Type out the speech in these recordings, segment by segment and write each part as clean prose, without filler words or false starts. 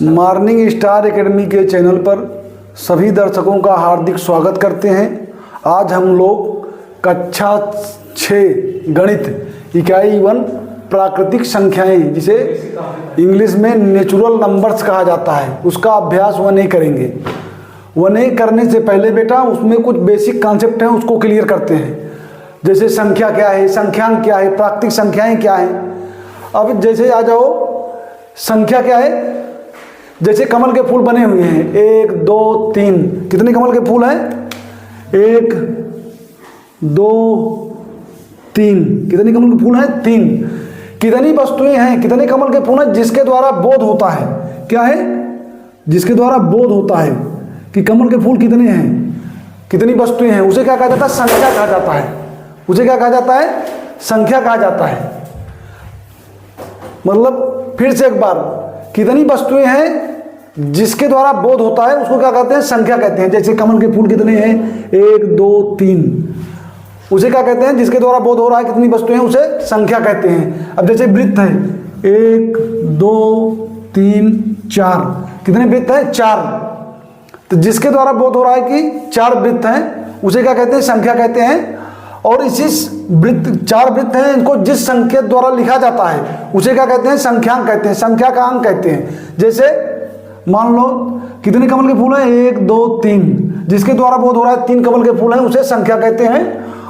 Morning star academy के channel पर सभी दर्शकों का हार्दिक स्वागत करते हैं। आज हम लोग कक्षा 6 गणित इकाई 1 प्राकृतिक संख्याएं, जिसे इंग्लिश में नेचुरल नंबर्स कहा जाता है, उसका अभ्यास 1A करेंगे। 1A करने से पहले बेटा उसमें कुछ बेसिक कॉन्सेप्ट हैं, उसको क्लियर करते हैं। जैसे संख्या क्या है, संख्यांक क्या है, प्राकृतिक संख्याएं क्या हैं। अब जैसे आ जाओ, संख्या क्या है। जैसे कमल के फूल बने हुए हैं 1 2 3, कितने कमल के फूल हैं? 1 2 3, कितने कमल के फूल हैं? 3। कितनी वस्तुएं हैं, कितने कमल के फूल हैं जिसके द्वारा बोध होता है? क्या है? जिसके द्वारा बोध होता है कि कमल के फूल कितने हैं, कितनी वस्तुएं हैं, उसे क्या कहा जाता है? संख्या कहा जाता है। उसे क्या कहा जाता है? संख्या कहा जाता है। मतलब फिर से एक बार, कितनी वस्तुएं हैं जिसके द्वारा बोध होता है उसको क्या कहते हैं? संख्या कहते हैं। जैसे कमल के फूल कितने हैं? 1 2 3, उसे क्या कहते हैं? जिसके द्वारा बोध हो रहा है कितनी वस्तुएं हैं, उसे संख्या कहते हैं। अब जैसे वृत्त है 1 2 3 4, कितने वृत्त हैं? 4। तो जिसके द्वारा बोध हो रहा है कि 4 वृत्त हैं, उसे क्या कहते हैं? संख्या कहते हैं। और इसी वृत्त, 4 वृत्त हैं, इनको जिस संकेत द्वारा लिखा जाता है उसे क्या कहते हैं? संख्यांक कहते हैं, संख्या का अंक कहते हैं। जैसे मान लो कितने कमल के फूल हैं? 1 2 3, जिसके द्वारा बोध हो रहा है 3 कमल के फूल हैं, उसे संख्या कहते हैं।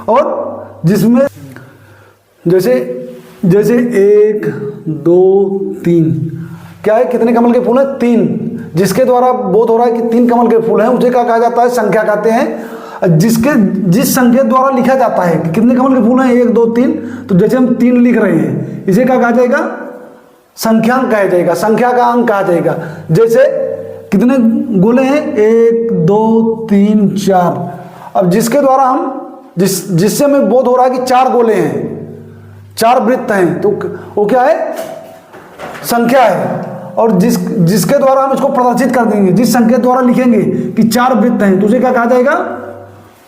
और जिसमें जैसे 1 2 3, क्या है? कितने कमल के फूल हैं? 3, जिसके द्वारा बोध हो रहा है कि 3 कमल के फूल हैं, उसे क्या कहा जाता है? संख्या कहते हैं। जिस संकेत द्वारा लिखा जाता है कि कितने कमल के फूल हैं 1 2 3, तो जैसे हम 3 लिख रहे हैं, इसे क्या कहा जाएगा? संख्यांक कहा जाएगा, संख्या का अंक कहा जाएगा। जैसे कितने गोले हैं? 1 2 3 4। अब जिसके द्वारा हम जिससे हमें बोध हो रहा है कि 4 गोले हैं, 4 वृत्त हैं, तो वो क्या है? संख्या है। और जिसके द्वारा हम इसको प्रदर्शित कर देंगे, जिस संकेत द्वारा लिखेंगे कि 4 वृत्त हैं, तो उसे क्या कहा जाएगा?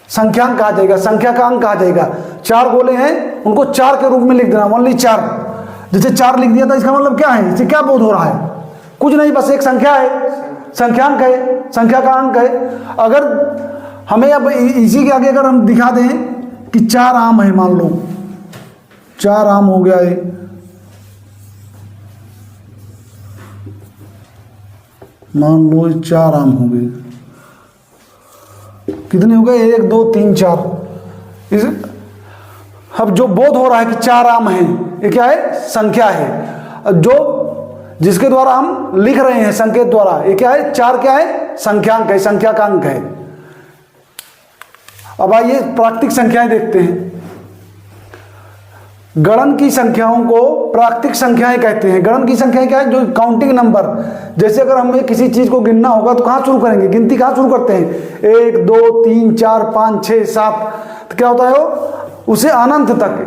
संख्यांक कहा जाएगा, संख्या का अंक कहा जाएगा। 4 गोले हैं, उनको 4 के रूप में लिख देना, ओनली 4। जैसे 4 लिख दिया था, इसका मतलब क्या है? इसे क्या बोध हो रहा है? कुछ नहीं, बस एक संख्या है, संख्यांक है, संख्या का अंक है। अगर हमें अब इसी के आगे अगर हम दिखा दें कि 4 आम है, मान लो 4 आम हो गया है, मान लो 4 आम हो गए, कितने हो गए? 1 2 3 4। अब जो बोध हो रहा है कि 4 आम हैं, ये क्या है? संख्या है। जो जिसके द्वारा हम लिख रहे हैं संकेत द्वारा, ये क्या है? 4 क्या है? संख्यांक है, संख्या का अंक है। अब आइए प्राकृतिक संख्याएं देखते हैं। गणन की संख्याओं को प्राकृतिक संख्याएं कहते हैं। गणन की संख्याएं क्या है? जो काउंटिंग नंबर। जैसे अगर हमें किसी चीज को गिनना होगा तो कहां शुरू करेंगे? गिनती कहां शुरू करते हैं? 1 2 3 4 5 6 7। तो क्या होता है वो? उसे अनंत तक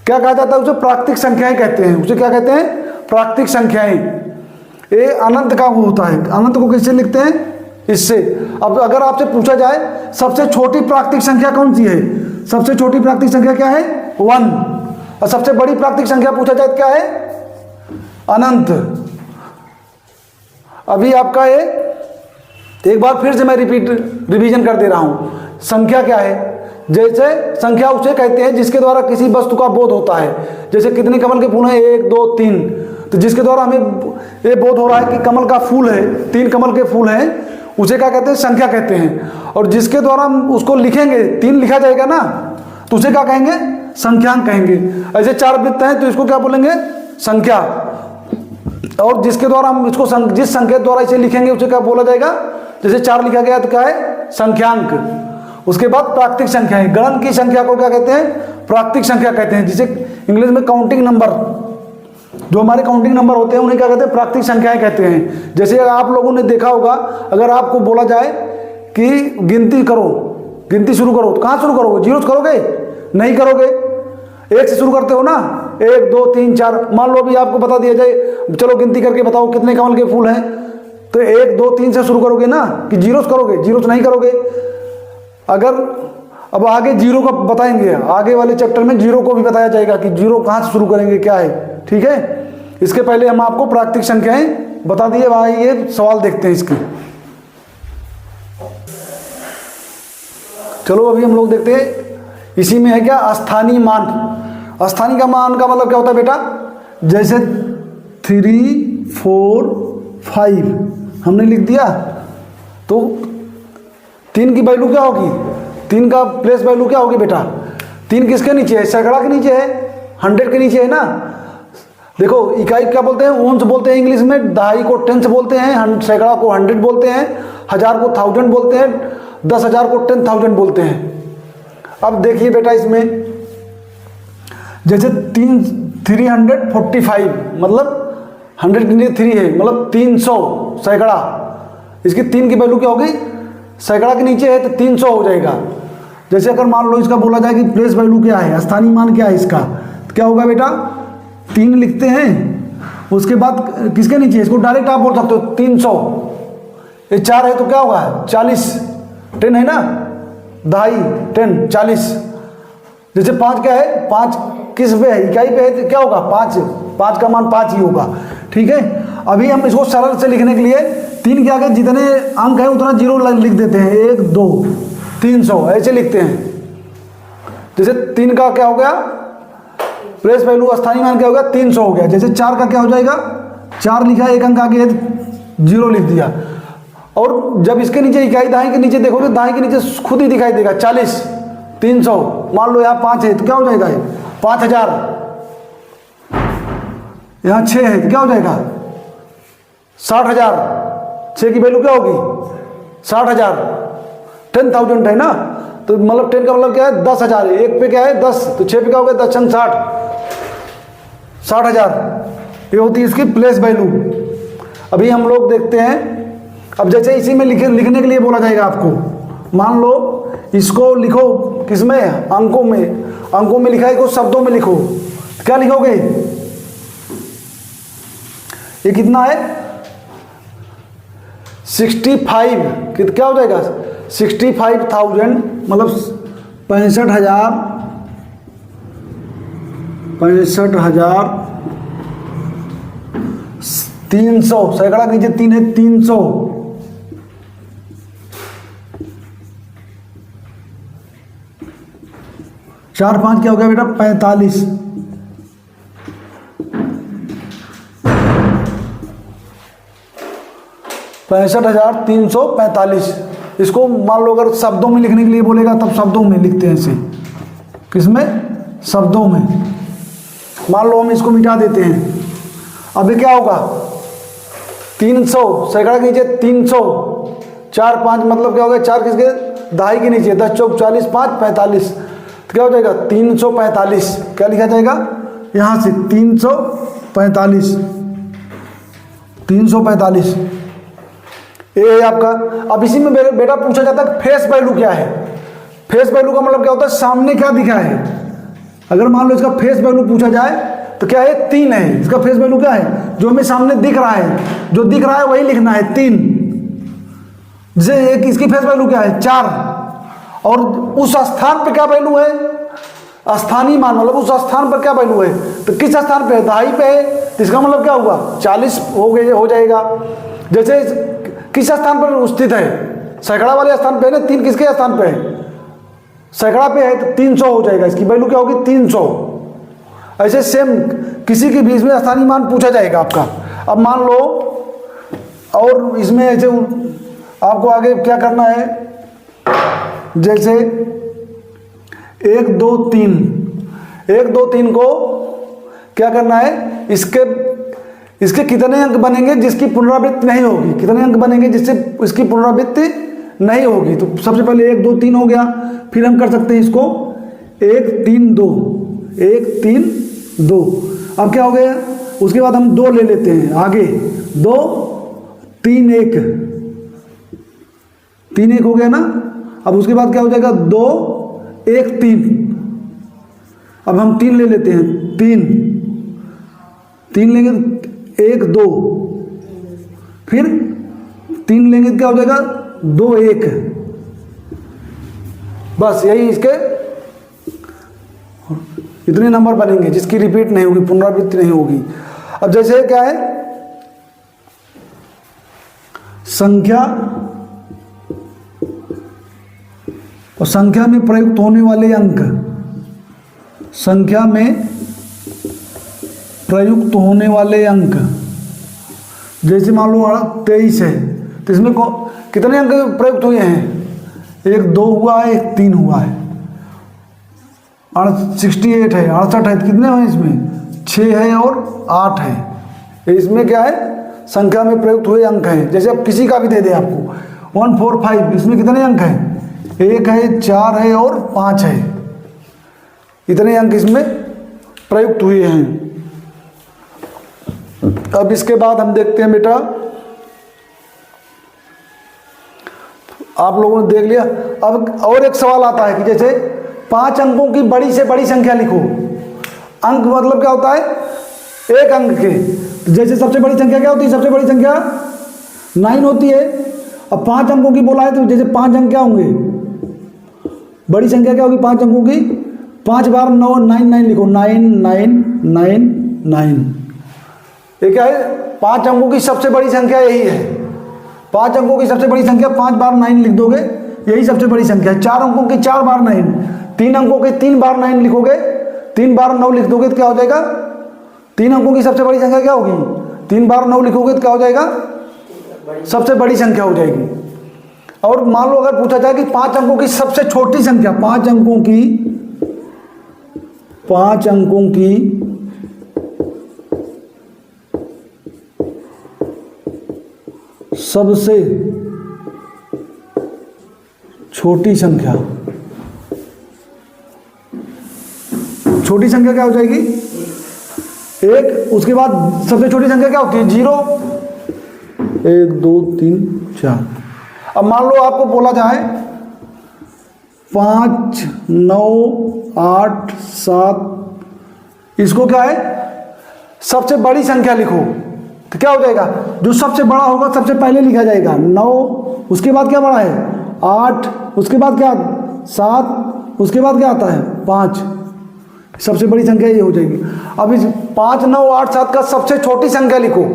क्या कहा जाता है? उसे प्राकृतिक संख्याएं कहते हैं। उसे क्या कहते हैं? प्राकृतिक संख्याएं। ये अनंत का होता है। अनंत को कैसे लिखते हैं? इससे। अब अगर आपसे पूछा जाए सबसे छोटी प्राकृतिक संख्या कौन सी है? सबसे छोटी प्राकृतिक संख्या क्या है? 1। और सबसे बड़ी प्राकृतिक संख्या पूछा जाए तो क्या है? अनंत। अभी आपका ये एक बार फिर से मैं रिवीजन कर दे रहा हूं। संख्या क्या है? जैसे संख्या उसे कहते हैं जिसके द्वारा किसी वस्तु का बोध होता है। जैसे कितने कमल के फूल हैं? 1 2 3, तो जिसके द्वारा हमें ये बोध हो रहा है कि कमल का फूल है, 3 कमल के फूल हैं, उसे क्या कहते हैं? संख्या कहते हैं। और जिसके द्वारा हम उसको लिखेंगे, 3 लिखा जाएगा ना, तो उसे क्या कहेंगे? संख्यांक कहेंगे। ऐसे 4 वृत्त हैं तो इसको क्या बोलेंगे? संख्या। और जिसके द्वारा हम इसको जिस संकेत द्वारा इसे लिखेंगे उसे क्या बोला जाएगा? जैसे 4 लिखा गया तो क्या है? संख्यांक। उसके बाद प्राकृतिक संख्याएं। गणन की संख्या को क्या कहते हैं? प्राकृतिक संख्या कहते हैं, जिसे इंग्लिश में काउंटिंग नंबर। जो हमारे काउंटिंग नंबर होते हैं उन्हें क्या कहते हैं? प्राकृतिक संख्याएं कहते हैं। जैसे आप लोगों ने देखा होगा, अगर आपको बोला जाए कि गिनती करो, गिनती शुरू करो, तो कहां शुरू करोगे? 0 से करोगे? नहीं करोगे, 1 से शुरू करते हो ना। 1 2 3 4। मान लो अभी आपको बता दिया जाए, चलो गिनती करके बताओ कितने कमल के फूल हैं, तो 1 2 3 से शुरू करोगे ना, कि 0 से करोगे? 0 से नहीं करोगे। अगर अब आगे 0 को बताएंगे, आगे वाले चैप्टर में 0 को भी बताया जाएगा कि 0 कहां से शुरू करेंगे, क्या है, ठीक है। इसके पहले हम आपको प्राकृतिक संख्याएं बता दिए। भाई ये सवाल देखते हैं इसके। चलो अभी हम लोग देखते हैं इसी में है क्या, अस्थानी मान। अस्थानी का मान का मतलब क्या होता है बेटा, जैसे 3 4 5 हमने लिख दिया, तो 3 की वैल्यू क्या होगी, 3 का प्लेस वैल्यू क्या होगी बेटा, 3 किसके नीचे है, सैकड़ा के नीचे है, 100 के नीचे है ना। देखो इकाई क्या बोलते हैं, ओंस बोलते हैं इंग्लिश में, दहाई को टेंस बोलते हैं, सैकड़ा को 100 बोलते हैं, 1000 को 1000 बोलते हैं, 10,000 को 10,000 बोलते हैं। अब देखिए बेटा इसमें जैसे 345 मतलब 100 के नीचे 3 है, मतलब 300 सैकड़ा, इसकी 3 की वैल्यू क्या होगी, सैकड़ा के नीचे है तो 300 हो जाएगा। जैसे अगर मान लो इसका बोला जाए कि प्लेस वैल्यू क्या है, स्थानीय मान क्या है इसका, तो क्या होगा बेटा, 3 लिखते हैं, उसके बाद किसके नीचे, इसको डायरेक्ट आप बोल सकते हो 300, ये 4 है तो क्या होगा 40, 10 है ना, दहाई 10 40। जैसे 5 क्या है, 5 किस पे है, इकाई पे है तो क्या होगा 5 का मान 5 ही होगा। ठीक है, अभी हम इसको सरल से लिखने के लिए 3 के आगे जितने अंक है उतना 0 लिख देते हैं, 1 2 300 ऐसे लिखते हैं। जैसे 3 का क्या हो गया, प्लेस वैल्यू स्थानीय मान क्या हो गया 300 हो गया। जैसे 4 का क्या हो जाएगा, 4 लिखा, एक अंक आगे 0 लिख दिया। और जब इसके नीचे इकाई दाएं के नीचे देखोगे, दाएं के नीचे खुद ही दिखाई देगा 40 300, मान लो यहाँ 5 है तो क्या हो जाएगा 5000, यहाँ 6 है तो क्या हो जाएगा 60,000, 6 की वैल्यू क्या होगी 60,000, 10,000 है ना, तो मतलब 10 का मतलब क्या है 10,000, एक पे क्या है 10, तो 6 पे क्या हो गया 10 6 60,000, ये होती है इसकी प्लेस वैल्यू। अभी हम लोग देखते हैं, अब जैसे इसी में लिखने के लिए बोला जाएगा आपको, मान लो इसको लिखो किसमें, अंकों में, अंकों में लिखा है, इसको शब्दों में लिखो, क्या लिखोगे, ये कितना है 65, क्या हो जाएगा 65,000 मतलब 65,300, सैकड़ा के नीचे 3 है 300, 4 5 क्या हो गया बेटा 45, 65,345। इसको मान लो अगर शब्दों में लिखने के लिए बोलेगा तब शब्दों में लिखते हैं इसे, किसमें, शब्दों में। मान लो हम इसको मिटा देते हैं, अभी क्या होगा 300, सैकड़ा के नीचे 300, 4 5 मतलब क्या हो गया, 4 किसके, दहाई के नीचे, 10 चौक 40 5 45, तो क्या हो जाएगा 345, क्या लिखा जाएगा यहाँ से 345 ये है आपका। अब इसी में बेटा पूछा जाता है फेस वैल्यू क्या है। फेस वैल्यू का मतलब क्या होता है, सामने क्या दिखा है। अगर मान लो इसका फेस वैल्यू पूछा जाए तो क्या है 3 है, इसका फेस वैल्यू क्या है, जो हमें सामने दिख रहा है, जो दिख रहा है वही लिखना है 3। जैसे एक इसकी फेस वैल्यू क्या है 4, और उस स्थान पे क्या वैल्यू है, स्थानीय मान मतलब उस स्थान पर क्या वैल्यू है, तो किस स्थान पे है, दहाई पे है, तो इसका मतलब क्या हुआ 40 हो जाएगा। जैसे किस स्थान पर स्थित है, सैकड़ा वाले स्थान पे है ना, 3 किसके स्थान पे है, सैकड़ा पे है, तो 300 हो जाएगा, इसकी वैल्यू क्या होगी 300। ऐसे सेम किसी के बीच में स्थानीय मान पूछा जाएगा आपका। अब मान लो और इसमें ऐसे आपको आगे क्या करना है, जैसे 1 2 3 को क्या करना है, इसके कितने अंक बनेंगे जिसकी पुनरावृत्ति नहीं होगी, कितने अंक बनेंगे जिससे इसकी पुनरावृत्ति नहीं होगी। तो सबसे पहले 1 2 3 हो गया, फिर हम कर सकते हैं इसको 1 3 2, 1 3 2। अब क्या हो गया, उसके बाद हम 2 ले लेते हैं आगे, 2 3 1 हो गया ना। अब उसके बाद क्या हो जाएगा 2 1 3। अब हम 3 ले लेते हैं, 3 लेंगे 1 2, फिर 3 लेंगे क्या हो जाएगा 2 1। बस यही इसके इतने नंबर बनेंगे जिसकी रिपीट नहीं होगी, पुनरावृत्ति नहीं होगी। अब जैसे क्या है, संख्या और संख्या में प्रयुक्त होने वाले अंक, संख्या में प्रयुक्त होने वाले अंक, जैसे मान लो 23 है तो इसमें कितने अंक प्रयुक्त हुए हैं? 1 2 हुआ है, 1 3 हुआ है। 68 है, 68 है, कितने हुए इसमें? 6 है और 8 है। इसमें क्या है? संख्या में प्रयुक्त हुए अंक हैं। जैसे अब किसी का भी दे दे आपको 145, इसमें कितने अंक हैं? 1 है, 4 है और 5 है। इतने अंक इसमें प्रयुक्त हुए हैं। अब इसके बाद हम देखते हैं बेटा, आप लोगों ने देख लिया। अब और एक सवाल आता है कि जैसे 5 अंकों की बड़ी से बड़ी संख्या लिखो। अंक मतलब क्या होता है? एक अंक के, जैसे सबसे बड़ी संख्या क्या होती है? सबसे बड़ी संख्या 9 होती है। अब 5 अंकों की बोला है तो जैसे 5 अंक क्या होंगे? बड़ी संख्या क्या होगी 5 अंकों की? 5 बार 9 9 9 लिखो, 9 9 9 9। ये क्या है? 5 अंकों की सबसे बड़ी संख्या यही है। 5 अंकों की सबसे बड़ी संख्या 5 बार 9 लिख दोगे, यही सबसे बड़ी संख्या है। 4 अंकों की 4 बार 9, 3 अंकों की 3 बार 9 लिखोगे, 3 बार 9 लिख दोगे तो क्या हो जाएगा? 3 अंकों की सबसे बड़ी संख्या क्या होगी? 3 बार 9 लिखोगे तो क्या हो जाएगा? सबसे बड़ी संख्या हो जाएगी। और मान लो अगर पूछा जाए कि 5 अंकों की सबसे छोटी संख्या, 5 अंकों की सबसे छोटी संख्या, छोटी संख्या क्या हो जाएगी? 1। उसके बाद सबसे छोटी संख्या क्या होती है? 0। 1 2 3 4। अब मान लो आपको बोला जाए 5 9 8 7, इसको क्या है? सबसे बड़ी संख्या लिखो तो क्या हो जाएगा? जो सबसे बड़ा होगा सबसे पहले लिखा जाएगा 9, उसके बाद क्या बड़ा है? 8, उसके बाद क्या? 7, उसके बाद क्या आता है? 5। सबसे बड़ी संख्या ये हो जाएगी। अब इस 5 9 8 7 का सबसे छोटी संख्या लिखो।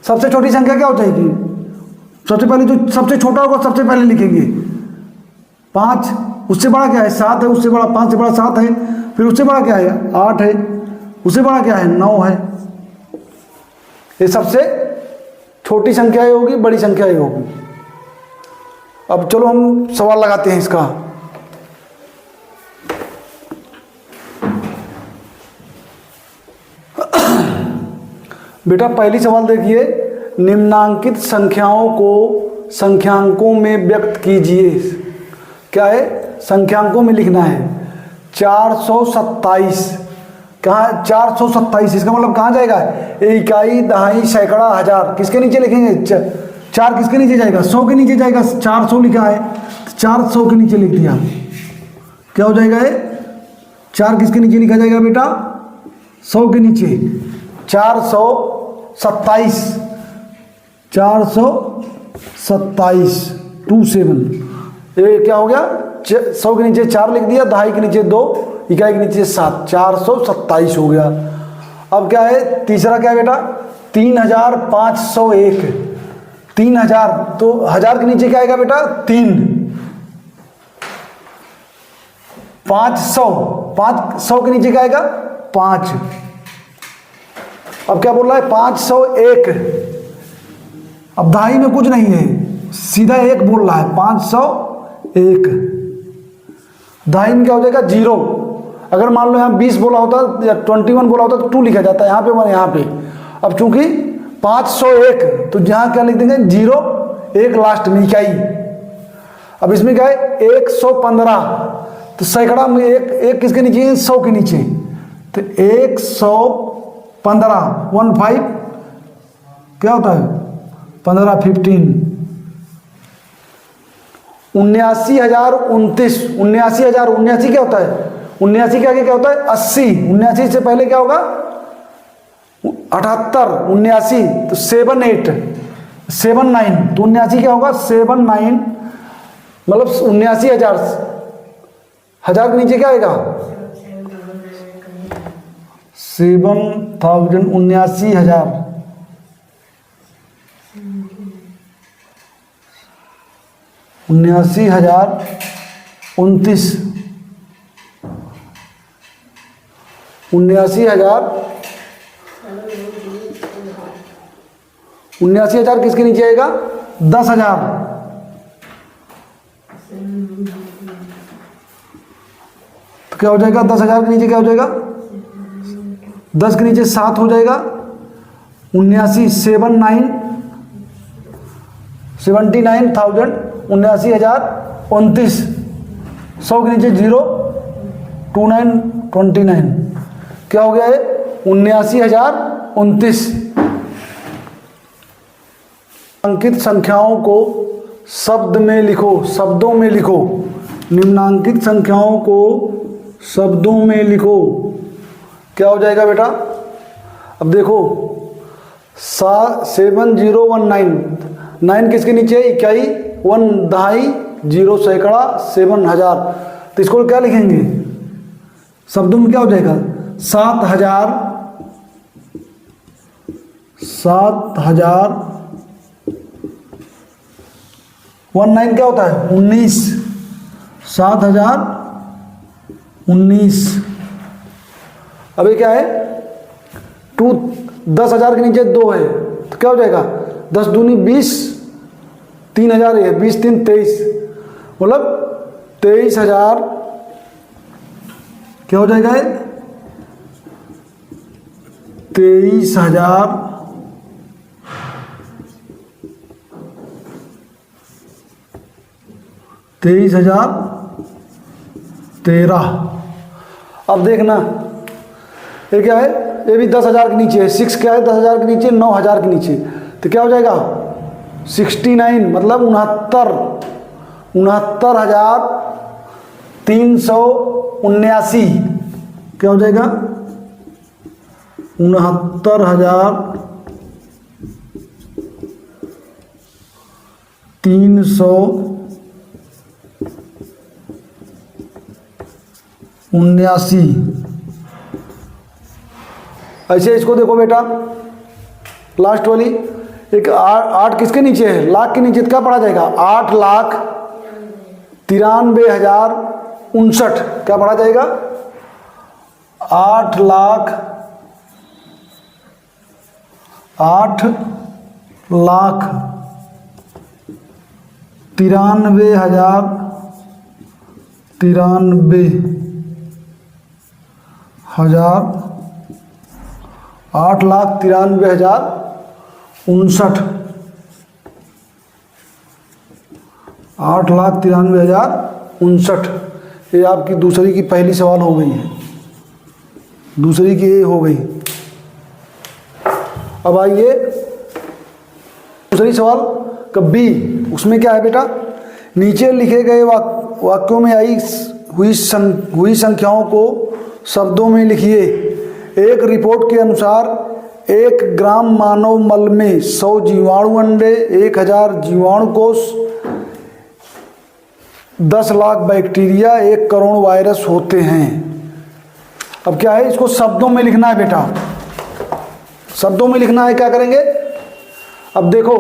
सबसे छोटी संख्या क्या हो जाएगी? सबसे पहले जो सबसे छोटा होगा सबसे पहले लिखेंगे 5, उससे बड़ा क्या है? 7 है, उससे बड़ा 5 से बड़ा 7 है, फिर उससे बड़ा क्या है? 8 है, उससे बड़ा क्या है? 9 है। ये सबसे छोटी संख्या ही होगी, बड़ी संख्या ही होगी। अब चलो हम सवाल लगाते हैं इसका। बेटा पहली सवाल देखिए, निम्नांकित संख्याओं को संख्यांकों में व्यक्त कीजिए। क्या है? संख्यांकों में लिखना है। 427 कहाँ? 427 इसका मतलब कहाँ जाएगा? इकाई, दहाई, सैकड़ा, हजार। किसके नीचे लिखेंगे? 4 किसके नीचे जाएगा? 100 के नीचे जाएगा। 400 लिखा है, 400 के नीचे लिख दिया। क्या हो जाएगा ये? 4 किसके नीचे लिखा जाएगा बेटा? 100 के नीचे। 427, 427 27। ये क्या हो गया? 100 के नीचे 4 लिख दिया, दहाई के नीचे 2, इकाई के नीचे 7, 427 हो गया। अब क्या है? तीसरा क्या है बेटा? 3501। 3000 तो हजार के नीचे क्या आएगा बेटा? 3। 500, 500 के नीचे क्या आएगा? 5। अब क्या बोल रहा है? 501। अब दहाई में कुछ नहीं है, सीधा 1 बोल रहा है। 501। दहाई में क्या हो जाएगा? 0। अगर मान लो यहाँ 20 बोला होता या 21 बोला होता तो 2 लिखा जाता है, यहाँ पे मान यहाँ पे। अब चूंकि 501 तो यहाँ क्या लिख देंगे? 0 1 लास्ट में, इकाई। अब इसमें क्या है? 115 तो सैकड़ा में एक किसके नीचे है? 100 के नीचे। तो 115 15 क्या होता है? 15 15। 79,029। 79,079 क्या होता है? 79 के आगे क्या होता है? 80। 79 से पहले क्या होगा? 78। 79 तो 78 79 तो 79 क्या होगा? 79 मतलब 79,000। हजार के नीचे क्या आएगा? 7000 79,000 29,029 79,000 किसके नीचे आएगा? 10,000। तो क्या हो जाएगा? 10,000 के नीचे क्या हो जाएगा? 10 के नीचे 7 हो जाएगा। 79 79,000 79,029। 100 के नीचे 0 29 29। क्या हो गया है? 79,029। अंकित संख्याओं को शब्द में लिखो, शब्दों में लिखो। निम्नांकित संख्याओं को शब्दों में लिखो। क्या हो जाएगा बेटा? अब देखो 7019 9 किसके नीचे है? इकाई, 1 दहाई, 0 सैकड़ा, 7,000। तो इसको क्या लिखेंगे? शब्दों में क्या हो जाएगा? 7,000 19 क्या होता है? 19। 7,019। अभी क्या है? 10,000 के नीचे 2 है तो क्या हो जाएगा? 10 दूनी 20, 3,000 है, 20 3 23, मतलब 23,000। क्या हो जाएगा? 23,000 23,013। अब देखना ये क्या है? ये भी 10,000 के नीचे है। 6 क्या है? 10,000 के नीचे, 9,000 के नीचे। तो क्या हो जाएगा? 69 मतलब 69,379। क्या हो जाएगा? 69,379। ऐसे इसको देखो बेटा, लास्ट वाली एक 8 किसके नीचे है? लाख के नीचे। तो क्या पढ़ा जाएगा? 8,93,059। क्या पढ़ा जाएगा? 8,93,059। 8,93,059। ये आपकी दूसरी की पहली सवाल हो गई है। दूसरी की ये हो गई। अब आइए दूसरी सवाल का बी। उसमें क्या है बेटा? नीचे लिखे गए वाक्यों में आई हुई संख्याओं को शब्दों में लिखिए। एक रिपोर्ट के अनुसार 1 ग्राम मानव मल में 100 जीवाणु अंडे, 1,000 जीवाणु कोष, 10 लाख बैक्टीरिया, 1 करोड़ वायरस होते हैं। अब क्या है? इसको शब्दों में लिखना है बेटा। शब्दों में लिखना है। क्या करेंगे? अब देखो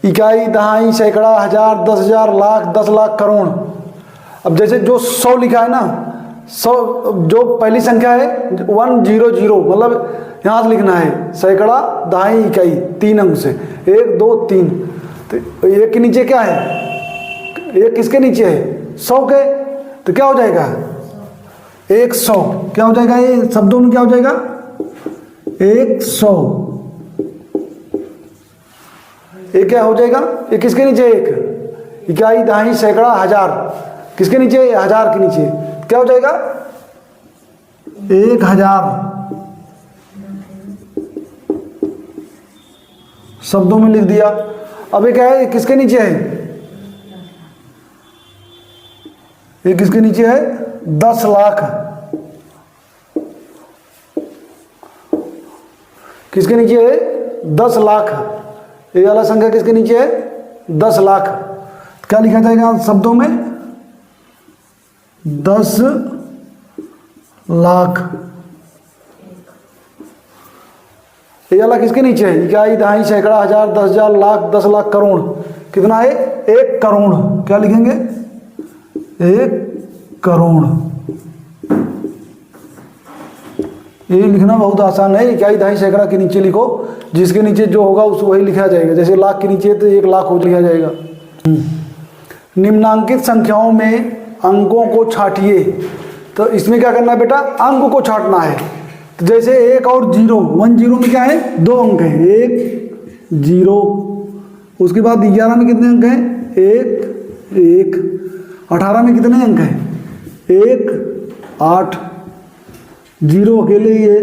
इकाई, दहाई, सैकड़ा, हजार, 10,000, लाख, 10 लाख, करोड़। अब जैसे जो 100 लिखा है ना, 100 जो पहली संख्या है 100 मतलब यहाँ से लिखना है सैकड़ा, दहाई, इकाई, 3 अंक से 1 2 3। तो 1 के नीचे क्या है? 1 किसके नीचे है? 100 के। तो क्या हो जाएगा? 100। क्या हो जाएगा? ये शब्दों में क्या हो जाएगा? 100। ये क्या हो जाएगा? ये किसके नीचे? 1 इकाई, दहाई, सैकड़ा, हजार किसके नीचे? 1000 के नीचे। क्या हो जाएगा? 1,000। शब्दों में लिख दिया। अब ये क्या है? ये किसके नीचे है? ये किसके नीचे है? 10 लाख। किसके नीचे है? 10 लाख। ये वाला संख्या किसके नीचे है? 10 लाख। क्या लिखा जाएगा शब्दों में? 10 लाख। ये वाला किसके नीचे है? इकाई, दहाई, सैकड़ा, हजार, 10,000, लाख, 10 लाख, करोड़। कितना है? 1 करोड़। क्या लिखेंगे? 1 करोड़। ये लिखना बहुत आसान है। इकाई, दहाई, सैकड़ा के नीचे लिखो, जिसके नीचे जो होगा उस वही लिखा जाएगा। जैसे लाख के नीचे तो 1 लाख हो लिखा जाएगा। निम्नांकित संख्याओं में अंकों को छांटिए। तो इसमें क्या करना है बेटा? अंक को छांटना है। तो जैसे 1 और 0, 1 0 में क्या है? 2 अंक हैं, 1 0। उसके बाद 11 में कितने अंक हैं? 1 1। 18 में कितने अंक हैं? 1 8। 0 अकेले ही है,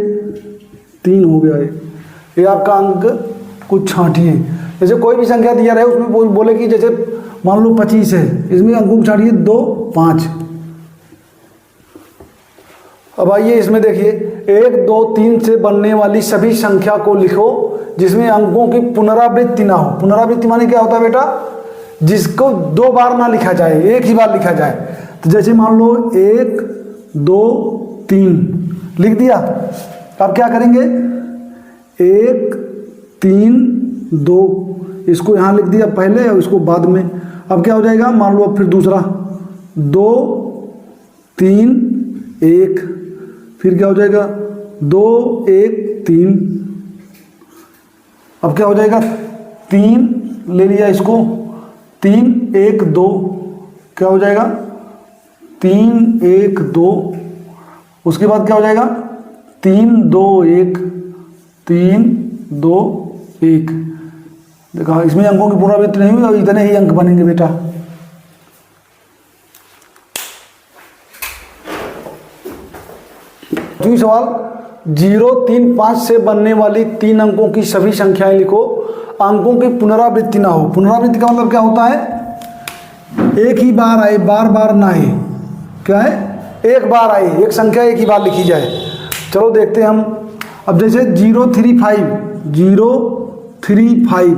3 हो गया है। ये आपका अंक कुछ छांटिए। जैसे कोई भी संख्या दिया रहे उसमें बोले कि जैसे मान लो 25 है, इसमें अंकों को छांटिए 2 5। अब आइए इसमें देखिए, 1 2 3 से बनने वाली सभी संख्या को लिखो जिसमें अंकों की पुनरावृत्ति ना हो। पुनरावृत्ति माने क्या होता है बेटा? जिसको 2 बार ना लिखा जाए, एक ही बार लिखा जाए। तो जैसे मान लो 1 2 3 लिख दिया। अब क्या करेंगे? 1 3 2, इसको यहाँ लिख दिया पहले और इसको बाद में। अब क्या हो जाएगा? मान लो अब फिर दूसरा 2 3 1, फिर क्या हो जाएगा? 2 1 3। अब क्या हो जाएगा? 3 ले लिया इसको, 3 1 2, क्या हो जाएगा? 3 1 2। उसके बाद क्या हो जाएगा? 3 2 1, 3 2 1। देखा, इसमें अंकों की पुनरावृत्ति नहीं हुई और इतने ही अंक बनेंगे बेटा। दूसरा सवाल, 0 3 5 से बनने वाली 3 अंकों की सभी संख्याएं लिखो, अंकों की पुनरावृत्ति ना हो। पुनरावृत्ति का मतलब क्या होता है? एक ही बार आए, बार बार ना आए। क्या है? एक बार आए, एक संख्या एक ही बार लिखी जाए। चलो देखते हैं हम। अब जैसे 0 3 5, 0 3 5,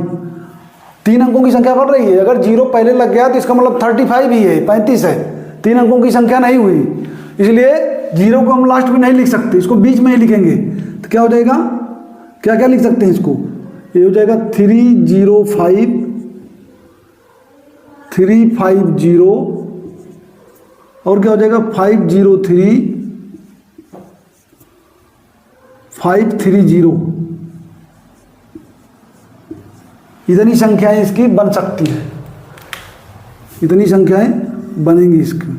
3 अंकों की संख्या बढ़ रही है। अगर 0 पहले लग गया तो इसका मतलब 35 ही है, 35 है। 3 अंकों की संख्या नहीं हुई, इसलिए 0 को हम लास्ट में नहीं लिख सकते, इसको बीच में ही लिखेंगे। तो क्या हो जाएगा? क्या क्या लिख सकते हैं इसको? ये हो जाएगा 3 0 5 3 5 0, और क्या हो जाएगा? 5 0 3 5 3 0। इतनी संख्याएं इसकी बन सकती है, इतनी संख्याएं बनेंगी इसकी।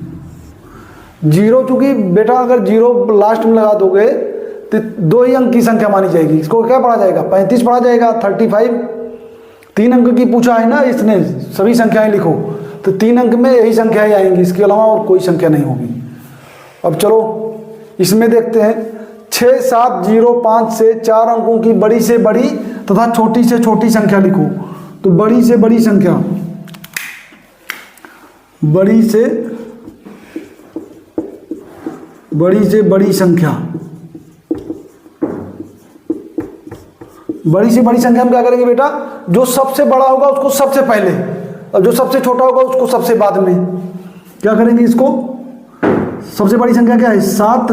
0 चूंकि बेटा अगर 0 लास्ट में लगा दोगे तो 2 ही अंक की संख्या मानी जाएगी। इसको क्या पढ़ा जाएगा? 35 पढ़ा जाएगा, 35। 3 अंक की पूछा है ना इसने, सभी संख्याएं लिखो, तो 3 अंक में यही संख्याएं आएंगी, इसके अलावा और कोई संख्या नहीं होगी। अब चलो इसमें देखते हैं। 6 7 0 5 से 4 अंकों की बड़ी से बड़ी तथा छोटी से छोटी संख्या लिखो। तो बड़ी से बड़ी संख्या, बड़ी से बड़ी संख्या, बड़ी से बड़ी संख्या में क्या करेंगे बेटा? जो सबसे बड़ा होगा उसको सबसे पहले, और जो सबसे छोटा होगा उसको सबसे बाद में। क्या करेंगे इसको? सबसे बड़ी संख्या क्या है? 7,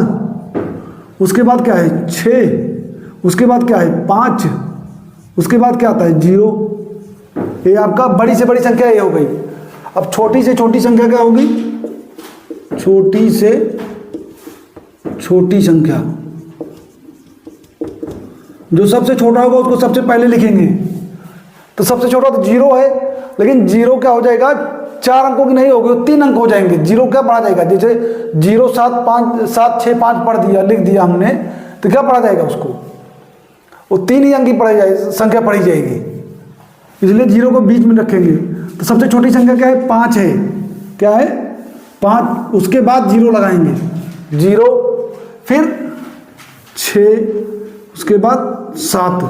उसके बाद क्या है? 6, उसके बाद क्या है? 5, उसके बाद क्या आता है? 0। ये आपका बड़ी से बड़ी संख्या ये हो गई। अब छोटी से छोटी संख्या क्या होगी? छोटी से छोटी संख्या, जो सबसे छोटा होगा उसको सबसे पहले लिखेंगे। तो सबसे छोटा तो 0 है, लेकिन 0 क्या हो जाएगा? 4 अंकों की नहीं होगी, 3 अंक हो जाएंगे। 0 क्या पढ़ा जाएगा? जैसे 0 7 5 7 6 5 पढ़ दिया, लिख दिया हमने, तो क्या पढ़ा जाएगा उसको? वो 3 ही अंक की पढ़ी जाएगी, संख्या पढ़ी जाएगी, इसलिए 0 को बीच में रखेंगे। तो सबसे छोटी संख्या क्या है? 5 है। क्या है? 5, उसके बाद 0 लगाएंगे, 0, फिर 6, उसके बाद 7।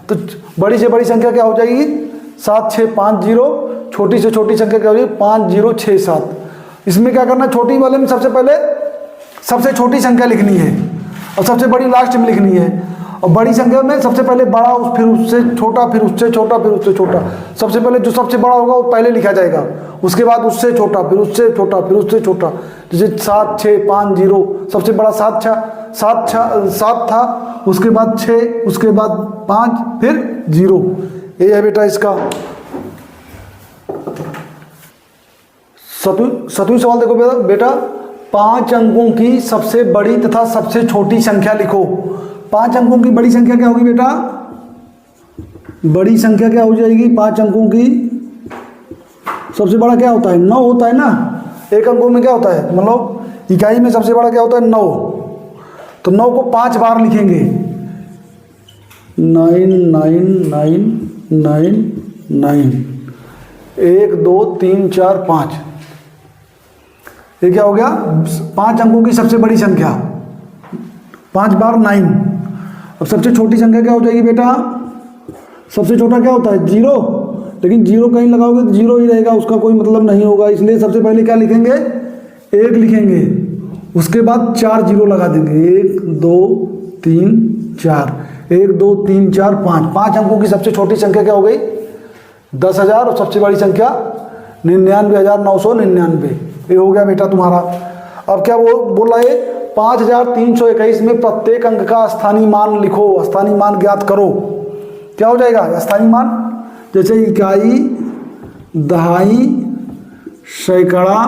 तो बड़ी से बड़ी संख्या क्या हो जाएगी? 7 6 5 0। छोटी से छोटी संख्या क्या हो जाएगी? 5 0 6 7। इसमें क्या करना? छोटी वाले में सबसे पहले सबसे छोटी संख्या लिखनी है और सबसे बड़ी लास्ट में लिखनी है। और बड़ी संख्या में सबसे पहले बड़ा, फिर उससे छोटा, फिर उससे छोटा, फिर उससे छोटा। सबसे पहले जो सबसे बड़ा होगा वो पहले लिखा जाएगा, उसके बाद उससे छोटा, फिर उससे छोटा, फिर उससे छोटा। जैसे 7 6 5 0, सबसे बड़ा 7 था, उसके बाद 6, उसके बाद 5, फिर 0। ये है बेटा इसका। सतवीं सवाल देखो बेटा, 5 अंकों की सबसे बड़ी तथा सबसे छोटी संख्या लिखो। 5 अंकों की बड़ी संख्या क्या होगी बेटा? बड़ी संख्या क्या हो जाएगी? 5 अंकों की सबसे बड़ा क्या होता है? 9 होता है ना। एक अंकों में क्या होता है, मतलब इकाई में सबसे बड़ा क्या होता है? 9। तो 9 को 5 बार लिखेंगे। 9 9 9 9 9, 1 2 3 4 5। ये क्या हो गया? 5 अंकों की सबसे बड़ी संख्या, 5 बार 9। अब सबसे छोटी संख्या क्या हो जाएगी बेटा? सबसे छोटा क्या होता है? 0। लेकिन 0 कहीं लगाओगे तो 0 ही रहेगा, उसका कोई मतलब नहीं होगा। इसलिए सबसे पहले क्या लिखेंगे? 1 लिखेंगे, उसके बाद 4 0 लगा देंगे। 1 2 3 4, 1 2 3 4 5। 5 अंकों की सबसे छोटी संख्या क्या हो गई? 10,000। और सबसे बड़ी संख्या 99,999। ये हो गया बेटा तुम्हारा। अब क्या वो बोल रहा है? 5321 में प्रत्येक अंक का स्थानीय मान लिखो, स्थानीय मान ज्ञात करो। क्या हो जाएगा स्थानीय मान? जैसे इकाई, दहाई, सैकड़ा,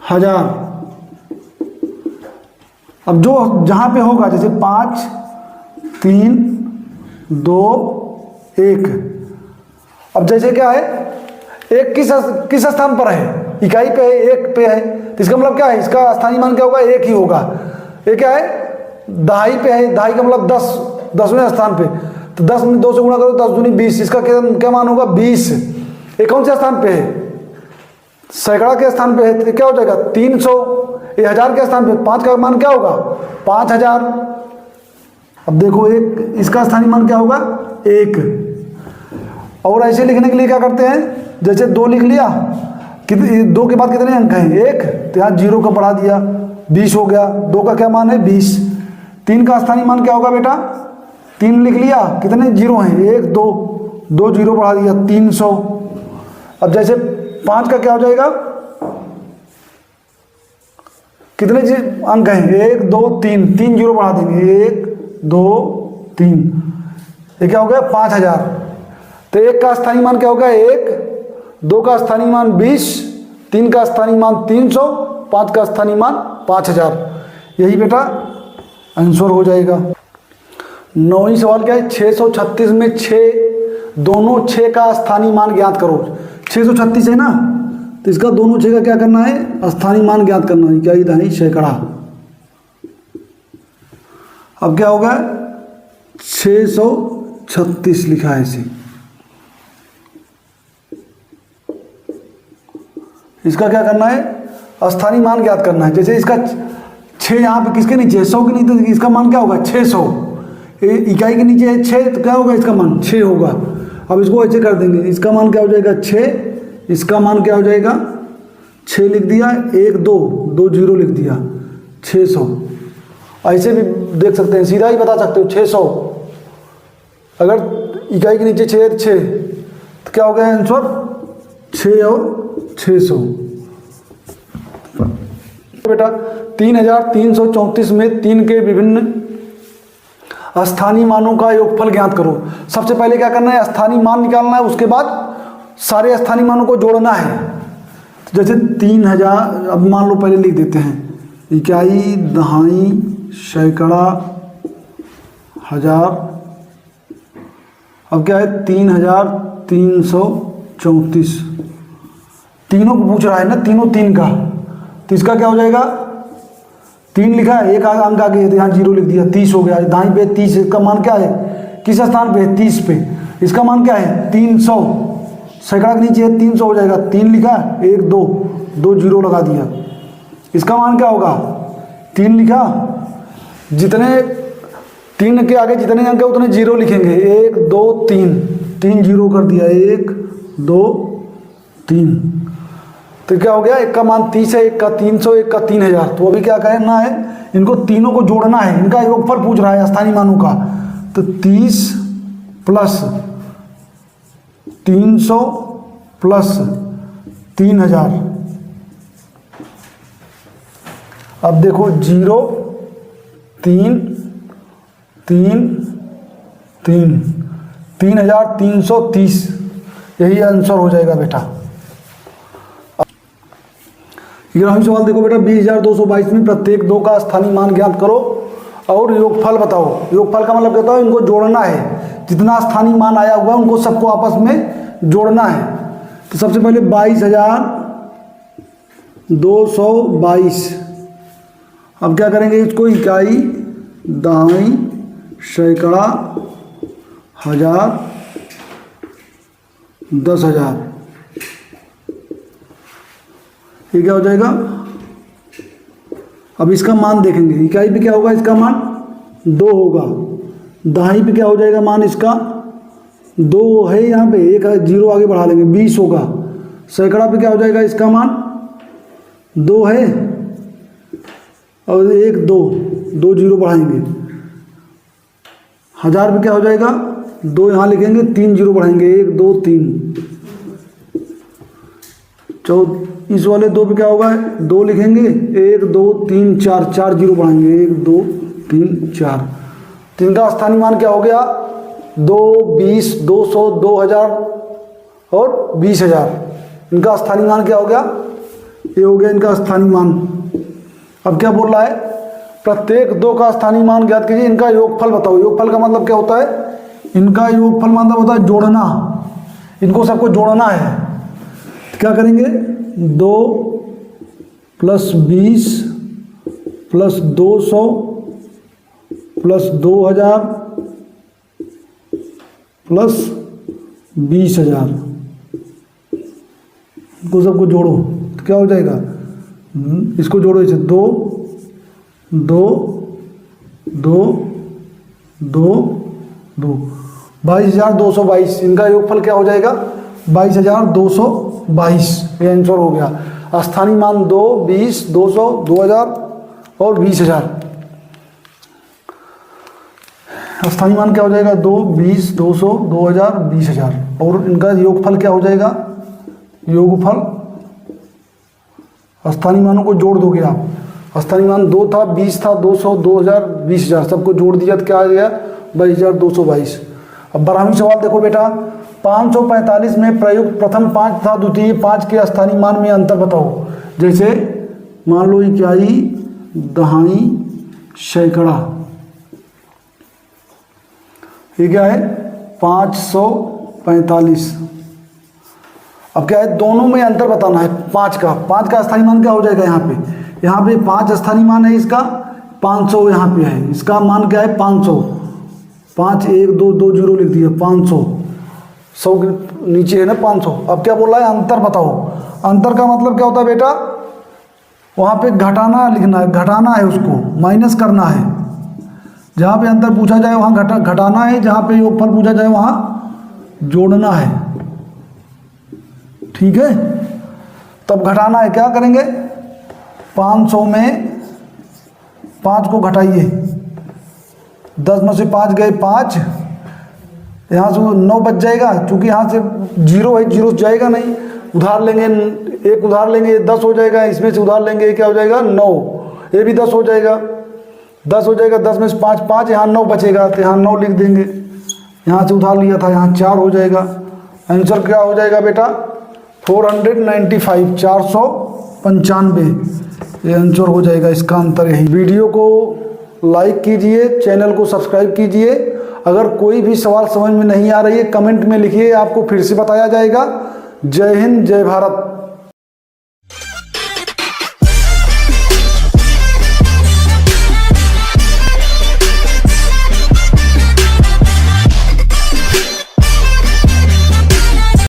हजार। अब जो जहां पे होगा, जैसे 5 3 2 1। अब जैसे क्या है, एक किस स्थान पर है? इकाई पे है, 1 पे है, तो इसका मतलब क्या है? इसका स्थानीय मान क्या होगा? 1 ही होगा। ये क्या है? दहाई पे है, दहाई का मतलब 10वें स्थान पे, तो 10 में 2 से गुणा करो, 10 दूनी 20। इसका क्या मान होगा? 20। ये कौन से स्थान पे है? सैकड़ा के स्थान पे है, तो क्या हो जाएगा? 300। ये हजार के स्थान पे 5 का मान क्या होगा? 5000। अब देखो, एक इसका स्थानीय मान क्या होगा? 1। और ऐसे लिखने के लिए क्या करते हैं? जैसे 2 लिख लिया, 2 के बाद कितने अंक हैं? 1, तो यहाँ 0 का बढ़ा दिया, 20 हो गया। 2 का क्या मान है? 20। 3 का स्थानीय मान क्या होगा बेटा? 3 लिख लिया, कितने 0 हैं? 1 2, 2 0 बढ़ा दिया, 300। अब जैसे 5 का क्या हो जाएगा? कितने अंक हैं? 1 2 3, 3 0 बढ़ा देंगे, 1 2 3। ये क्या हो गया? 5000। तो 1 का स्थानीय मान क्या होगा? 1। 2 का स्थानीय मान 20, 3 का स्थानीय मान 300, 5 का स्थानीय मान 5000। यही बेटा आंसर हो जाएगा। 9वीं सवाल क्या है? 636 में 6, दोनों 6 का स्थानीय मान ज्ञात करो। 636 है ना, तो इसका दोनों 6 का क्या करना है? स्थानीय मान ज्ञात करना है। क्या इधर सैकड़ा। अब क्या होगा? 636 लिखा है इसे। इसका क्या करना है? स्थानीय मान ज्ञात करना है। जैसे इसका 6 यहाँ पे किसके नीचे है? 100 के नीचे, तो इसका मान क्या होगा? 600। इकाई के नीचे है 6, तो क्या होगा? इसका मान 6 होगा। अब इसको ऐसे कर देंगे, इसका मान क्या हो जाएगा? 6। इसका मान क्या हो जाएगा? 6 लिख दिया, 1 2 2 0 लिख दिया, 600। ऐसे भी देख सकते हैं, सीधा ही बता सकते हो 600। अगर इकाई के नीचे 6 है तो 6, तो क्या हो गया आंसर? 6 और 600। बेटा 3334 में 3 के विभिन्न स्थानीय मानों का योगफल ज्ञात करो। सबसे पहले क्या करना है? स्थानीय मान निकालना है, उसके बाद सारे स्थानीय मानों को जोड़ना है। तो जैसे 3000, अब मान लो पहले लिख देते हैं, इकाई, दहाई, सैकड़ा, हजार। अब क्या है? 3334। तीनों को पूछ रहा है ना, तीनों 3 का, तो इसका क्या हो जाएगा? 3 लिखा है, एक अंक आगे है तो यहाँ 0 लिख दिया, 30 हो गया। दाईं पे 30, इसका मान क्या है? किस स्थान पे है? 30 पे। इसका मान क्या है? 300। सैकड़ा के नीचे है 300 हो जाएगा, 3 लिखा, 1 2 2 0 लगा दिया। इसका मान क्या होगा? 3 लिखा, जितने 3 के आगे जितने अंक है उतने 0 लिखेंगे, 1 2 3, 3 0 कर दिया, 1 2 3। तो क्या हो गया, एक का मान 30 है, एक का 300, एक का 3000। तो अभी क्या करना है, इनको तीनों को जोड़ना है, इनका योगफल पूछ रहा है स्थानीय मानों का। तो 30 प्लस 300 प्लस 3000। अब देखो 0 3 3 3 3330, यही आंसर हो जाएगा बेटा। 11वां सवाल देखो बेटा, 20222 में प्रत्येक दो का स्थानीय मान ज्ञात करो और योगफल बताओ। योगफल का मतलब कहता है इनको जोड़ना है, जितना स्थानीय मान आया हुआ है उनको सबको आपस में जोड़ना है। तो सबसे पहले 22,222। अब क्या करेंगे, इसको इकाई, दहाई, सैकड़ा, हजार, 10,000, ये क्या हो जाएगा। अब इसका मान देखेंगे, इकाई पे क्या होगा, इसका मान 2 होगा। दहाई पे क्या हो जाएगा मान इसका 2 है, यहाँ पे एक 0 आगे बढ़ा लेंगे 20 होगा। सैकड़ा पे क्या हो जाएगा, इसका मान 2 है और 1 2 0 बढ़ाएंगे। हजार पे क्या हो जाएगा, 2 यहाँ लिखेंगे, 3 0 बढ़ाएंगे, 1 2 3। इस वाले 2 पे क्या होगा, 2 लिखेंगे, 1 2 3 4, 4 0 बढ़ाएंगे, 1 2 3 4। तो इनका स्थानीय मान क्या हो गया, 2 20 200 2000 और 20,000। इनका स्थानीय मान क्या हो गया, ये हो गया इनका स्थानीय मान। अब क्या बोल रहा है, प्रत्येक दो का स्थानीय मान ज्ञात कीजिए, इनका योगफल बताओ। योगफल का मतलब क्या होता है, इनका योगफल मतलब होता है जोड़ना, इनको सबको जोड़ना है। तो क्या करेंगे, 2 प्लस 20 प्लस 200 प्लस 2000 प्लस 20,000, इनको सबको जोड़ो तो क्या हो जाएगा, इसको जोड़ो इसे 2 2 2 2 2, 22,222। इनका योगफल क्या हो जाएगा, 22,222। ये आंसर हो गया। स्थानीय मान 2 20 200 2000 और 20,000। स्थानीय मान क्या हो जाएगा, 2 20 200 2000 20,000। और इनका योगफल क्या हो जाएगा, योगफल स्थानीय मानों को जोड़ दोगे आप। स्थानीय मान 2 था, 20 था, 200 2000 20,000, सबको जोड़ दिया तो क्या आ गया, 22,222। अब 12वां सवाल देखो बेटा, 545 में प्रयुक्त प्रथम 5 था, द्वितीय 5 के स्थानीय मान में अंतर बताओ। जैसे मान लो इकाई, दहाई, सैकड़ा, ये क्या है 545। अब क्या है, दोनों में अंतर बताना है। 5 का स्थानीय मान क्या हो जाएगा, यहाँ पे 5 स्थानीय मान है, इसका 500 यहाँ पे है, इसका मान क्या है 500। 5 1 2 2 0 लिख दिया, 500, 100 के नीचे है ना 500। अब क्या बोल रहा है, अंतर बताओ। अंतर का मतलब क्या होता है बेटा, वहाँ पे घटाना लिखना है, घटाना है, उसको माइनस करना है। जहाँ पे अंतर पूछा जाए वहाँ घटाना है, जहाँ पे योगफल पूछा जाए वहाँ जोड़ना है, ठीक है। तब घटाना है, क्या करेंगे, 500 में 5 को घटाइए, 10 में से 5 गए 5, यहाँ से 9 बच जाएगा। चूँकि यहाँ से 0 है, 0 जाएगा नहीं, उधार लेंगे, एक उधार लेंगे 10 हो जाएगा, इसमें से उधार लेंगे क्या हो जाएगा 9, ये भी 10 हो जाएगा, 10 हो जाएगा। 10 में से 5 5, यहाँ 9 बचेगा तो यहाँ 9 लिख देंगे। यहाँ से उधार लिया था, यहाँ 4 हो जाएगा। आंसर क्या हो जाएगा बेटा, 495, 495, ये आंसर हो जाएगा। इसका अंतर यही। वीडियो को लाइक कीजिए, चैनल को सब्सक्राइब कीजिए। अगर कोई भी सवाल समझ में नहीं आ रही है कमेंट में लिखिए, आपको फिर से बताया जाएगा। जय हिंद, जय भारत।